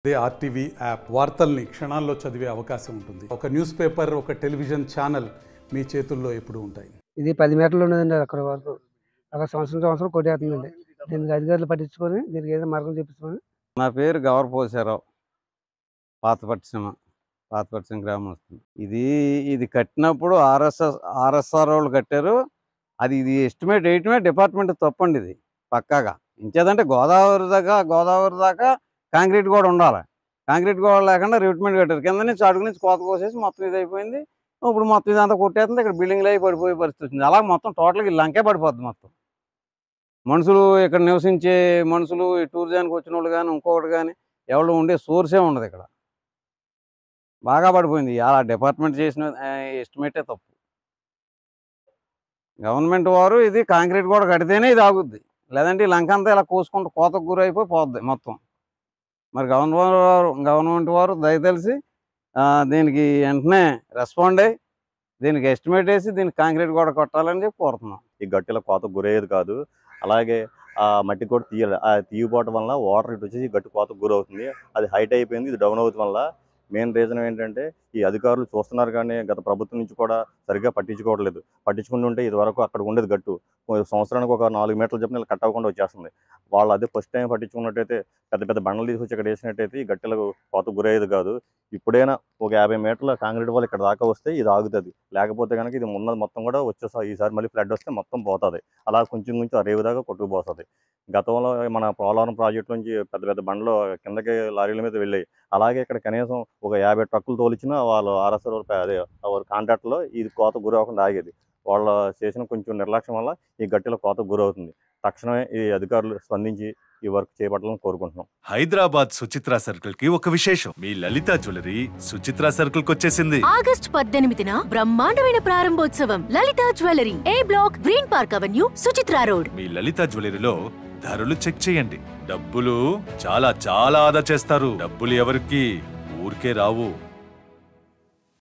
అదే RTV app వార్తల్ని క్షణాల్లో చదివే అవకాశం ఉంటుంది. ఒక న్యూస్ పేపర్, ఒక టెలివిజన్ ఛానల్ మీ చేతుల్లో ఎప్పుడు ఉంటాయి. ఇది 10 మీటర్లు ఉన్నదండి అక్కడ వరకు. అక్కడ సంవత్సరం కొట్టేస్తుందండి. దీనికి అధికారులు పట్టించుకొని దీనికి ఏదో మార్గం చూపించుకొని. నా పేరు గవర్పోసారావు, పాతపట్టిన గ్రామం వస్తుంది. ఇది కట్టినప్పుడు ఆర్ఎస్ఆర్ వాళ్ళు కట్టారు. ఇది ఎస్టిమేట్ వేయటమే డిపార్ట్మెంట్ తప్పండి. ఇది పక్కాగా ఇంకేదంటే గోదావరి దాకా కాంక్రీట్ కూడా ఉండాలి. కాంక్రీట్ కూడా లేకుండా రివిట్మెంట్ కట్టారు. కింద నుంచి అడుగు నుంచి కోత కోసేసి మొత్తం ఇది అయిపోయింది. ఇప్పుడు మొత్తం ఇదంతా కొట్టేస్తుంది. ఇక్కడ బిల్డింగ్లు అయి పడిపోయే పరిస్థితి వచ్చింది. అలా మొత్తం టోటల్గా లంకే పడిపోద్ది. మొత్తం మనుషులు, ఇక్కడ నివసించే మనుషులు, ఈ టూరిజానికి వచ్చిన వాళ్ళు కానీ ఇంకొకటి కానీ ఎవరు ఉండే సోర్సే ఉండదు. ఇక్కడ బాగా పడిపోయింది. అలా డిపార్ట్మెంట్ చేసిన ఎస్టిమేటే తప్పు. గవర్నమెంట్ వారు ఇది కాంక్రీట్ కూడా కడితేనే ఇది ఆగుద్ది. లేదంటే ఈ లంక అంతా ఇలా కోసుకుంటూ కోతకు గురైపోయి పోద్ది మొత్తం. మరి గవర్నమెంట్ వారు దయతలిసి దీనికి వెంటనే రెస్పాండ్ అయ్యి దీనికి ఎస్టిమేట్ వేసి దీనికి కాంక్రీట్ కూడా కొట్టాలని చెప్పి కోరుతున్నాం. ఈ గట్టుల కోతకు గురయ్యేది కాదు. అలాగే ఆ మట్టి కూడా తీయాలి. ఆ తీయపోవటం వల్ల వాటర్ ఇటు వచ్చి గట్టు కోతకు గురవుతుంది. అది హైట్ అయిపోయింది. ఇది డౌన్ అవుతుంది వల్ల మెయిన్ రీజన్ ఏంటంటే ఈ అధికారులు చూస్తున్నారు కానీ గత ప్రభుత్వం నుంచి కూడా సరిగ్గా పట్టించుకోవట్లేదు. పట్టించుకుంటుంటే ఇది వరకు అక్కడ ఉండేది గట్టు సంవత్సరానికి ఒక 4 మీటర్లు చెప్పిన కట్ అవ్వకుండా వచ్చేస్తుంది. వాళ్ళు అదే ఫస్ట్ టైం పట్టించుకున్నట్టయితే పెద్ద పెద్ద బండలు తీసుకొచ్చి ఇక్కడ వేసినట్టయితే ఈ గట్టెలకు కోతకు గురయ్యేది కాదు. ఇప్పుడైనా ఒక 50 మీటర్ల కాంక్రీట్ వాళ్ళు ఇక్కడ దాకా వస్తే ఇది ఆగుతుంది. లేకపోతే కనుక ఇది ఉన్నది మొత్తం కూడా వచ్చేస్తా. ఈసారి మళ్ళీ ఫ్లడ్ వస్తే మొత్తం పోతుంది. అలా కొంచెం ఆ రేవు దాకా కొట్టుకుపోతుంది. గతంలో మన పోలవరం ప్రాజెక్టు నుంచి పెద్ద పెద్ద బండ్లు కిందకి లారీల మీద వెళ్ళాయి. అలాగే ఇక్కడ కనీసం ఒక 50 ట్రక్కులు తోలిచ్చినా వాళ్ళు ఆర్ఎస్ఆర్ అదే కాంట్రాక్ట్లో ఇది కోత గురవకుండా ఆగేది. వాళ్ళు చేసిన కొంచెం నిర్లక్ష్యం వల్ల ఈ గట్టిలో కోత గురవుతుంది. తక్షణమే ఈ అధికారులు స్పందించి ఈ వర్క్ చేపట్టాలని కోరుకుంటున్నాం. హైదరాబాద్ సుచిత్ర సర్కిల్ కి ఒక విశేషం. మీ లలిత జ్యువెలరీ సుచిత్ర సర్కిల్ కి వచ్చేసింది. ఆగస్ట్ 18న బ్రహ్మాండమైన ప్రారంభోత్సవం. Lalitha jewellery, A block, green park avenue, Suchitra road. మీ లలిత జ్యువెలరీలో ధరలు చెక్ చేయండి. డబ్బులు చాలా చాలా ఆదా చేస్తారు. డబ్బులు ఎవరికి ఊరికే రావు.